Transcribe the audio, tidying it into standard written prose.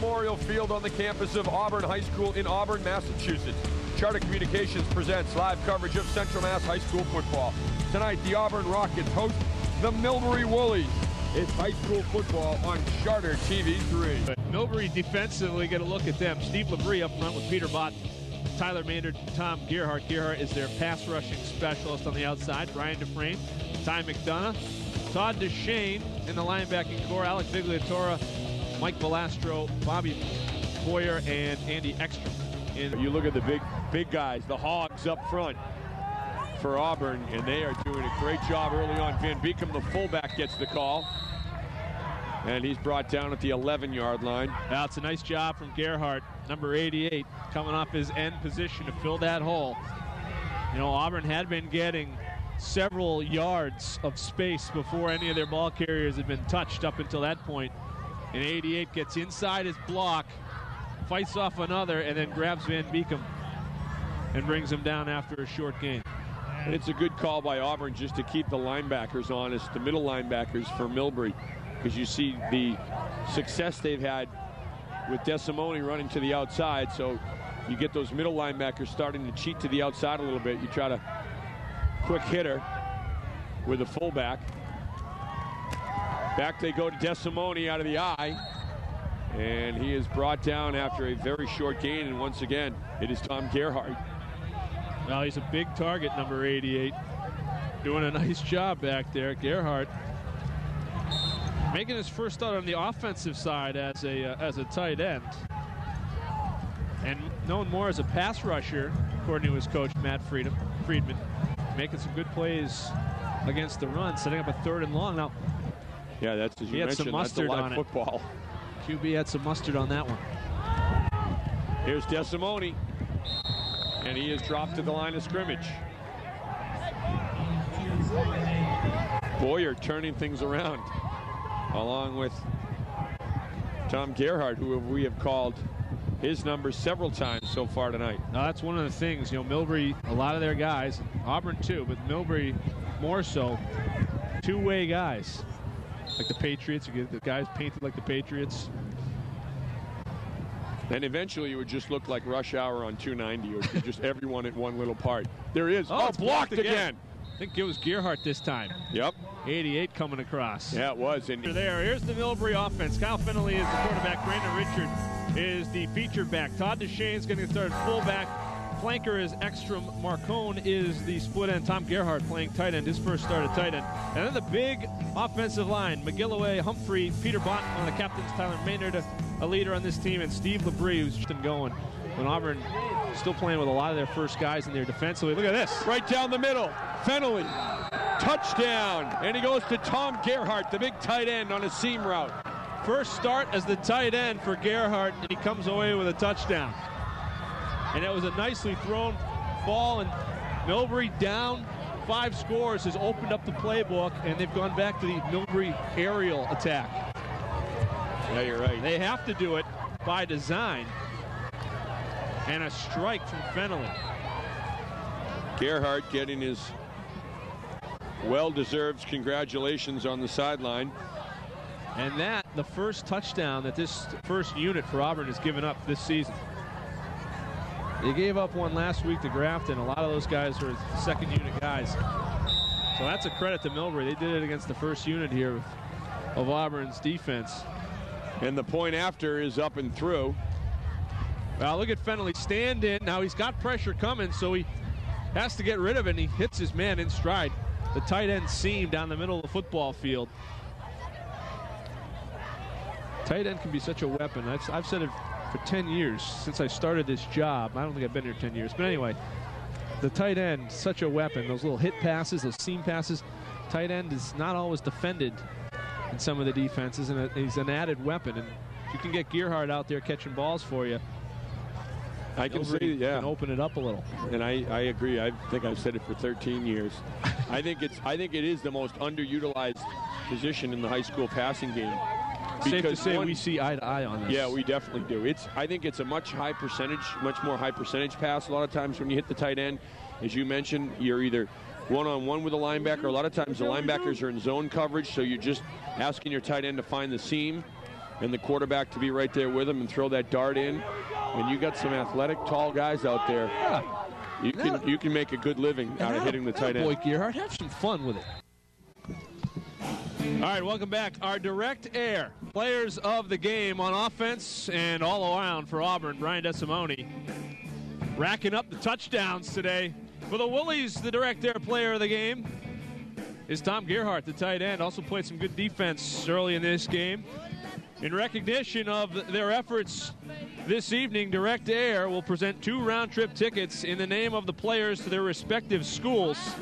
Memorial Field on the campus of Auburn High School in Auburn, Massachusetts. Charter Communications presents live coverage of Central Mass High School football. Tonight, the Auburn Rockets host the Millbury Woolies. It's high school football on Charter TV3. Millbury defensively, get a look at them. Steve Labrie up front with Peter Bott, Tyler Maynard, Tom Gerhardt. Gerhardt is their pass rushing specialist on the outside. Brian Dufresne, Ty McDonough, Todd DeShane in the linebacking core. Alex Vigliatora, Mike Velastro, Bobby Boyer, and Andy Ekstrom. You look at the big guys, the Hogs up front for Auburn, and they are doing a great job early on. Van Beekum, the fullback, gets the call, and he's brought down at the 11-yard line. Now it's a nice job from Gerhardt, number 88, coming off his end position to fill that hole. You know, Auburn had been getting several yards of space before any of their ball carriers had been touched up until that point. And 88 gets inside his block, fights off another, and then grabs Van Beekum and brings him down after a short gain. And it's a good call by Auburn just to keep the linebackers honest, the middle linebackers for Millbury, because you see the success they've had with Desimone running to the outside. So you get those middle linebackers starting to cheat to the outside a little bit. You try to quick hitter with a fullback. Back they go to Desimone out of the eye. And he is brought down after a very short gain. And once again, it is Tom Gerhardt. Well, he's a big target, number 88. Doing a nice job back there. Gerhardt making his first start on the offensive side as a tight end. And known more as a pass rusher, according to his coach, Matt Friedman. Making some good plays against the run, setting up a 3rd and long. Now, yeah, that's as you mentioned, that's a live football. QB had some mustard on that one. Here's Desimone, and he is dropped to the line of scrimmage. Boyer turning things around, along with Tom Gerhardt, who we have called his number several times so far tonight. Now, that's one of the things, you know, Millbury, a lot of their guys, Auburn too, but Millbury more so, two-way guys. Like the Patriots, you get the guys painted like the Patriots. And eventually it would just look like Rush Hour on 290, or just everyone at one little part. There he is. Oh, blocked again. I think it was Gerhardt this time. Yep. 88 coming across. Yeah, it was. And here's the Millbury offense. Kyle Fennelly is the quarterback. Brandon Richard is the feature back. Todd DeShane is going to start at fullback. Flanker is Ekstrom. Marcone is the split end. Tom Gerhardt playing tight end, his first start at tight end. And then the big offensive line, McGilloway, Humphrey, Peter Bott, one of the captains, Tyler Maynard, a leader on this team, and Steve Labrie, who's just been going. When Auburn still playing with a lot of their first guys in there defensively. Look at this. Right down the middle. Fennelly, touchdown. And he goes to Tom Gerhardt, the big tight end on a seam route. First start as the tight end for Gerhardt, and he comes away with a touchdown. And it was a nicely thrown ball, and Millbury down 5 scores has opened up the playbook, and they've gone back to the Millbury aerial attack. Yeah, you're right. They have to do it by design. And a strike from Fennelly. Gerhardt getting his well-deserved congratulations on the sideline. And that, the first touchdown that this first unit for Auburn has given up this season. They gave up one last week to Grafton. A lot of those guys were second unit guys. So that's a credit to Millbury. They did it against the first unit here of Auburn's defense. And the point after is up and through. Well, look at Fennelly stand in. Now he's got pressure coming, so he has to get rid of it, and he hits his man in stride. The tight end seam down the middle of the football field. Tight end can be such a weapon. I've said it for 10 years since I started this job. I don't think I've been here 10 years. But anyway, the tight end, such a weapon. Those little hit passes, those seam passes. Tight end is not always defended in some of the defenses, and he's an added weapon. And if you can get Gerhardt out there catching balls for you, I can say, yeah, can open it up a little. And I agree. I think I've said it for 13 years. I think it is the most underutilized position in the high school passing game. Safe to say we see eye to eye on this. Yeah, we definitely do. I think it's a much more high percentage pass. A lot of times when you hit the tight end, as you mentioned, you're either one-on-one with a linebacker. A lot of times the linebackers are in zone coverage, so you're just asking your tight end to find the seam and the quarterback to be right there with him and throw that dart in. And you got some athletic, tall guys out there. Yeah. You can make a good living out of hitting the tight end. Boy, Gerhardt, have some fun with it. All right, welcome back. Our direct air players of the game on offense and all around for Auburn. Brian DeSimone racking up the touchdowns today. For the Woolies, the direct air player of the game is Tom Gerhardt, the tight end. Also played some good defense early in this game. In recognition of their efforts this evening, Direct Air will present 2 round-trip tickets in the name of the players to their respective schools.